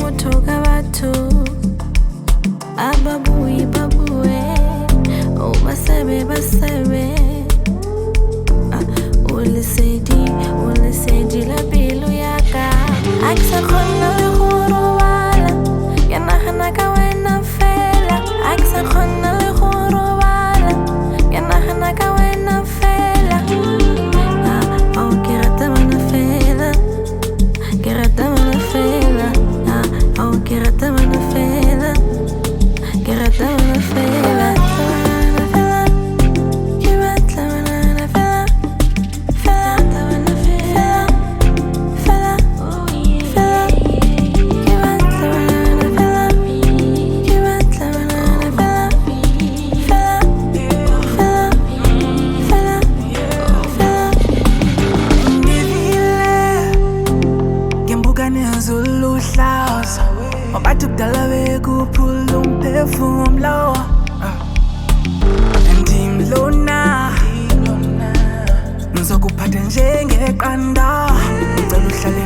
motoka batho ababuyi babuye basebe ulisedi la pelo yaka aksa khona le go robala ke nagana ka wena fela aksa khona le go robala ke nagana ka wena fela oh ke rata mana fela ke rata mana fela oh ke rata mana fela ke rata mana fela Zulu hlaza wabathi kudala bekuphula umphefumlo andimlona ngizokuphatha njengeqanda ngicela uhlale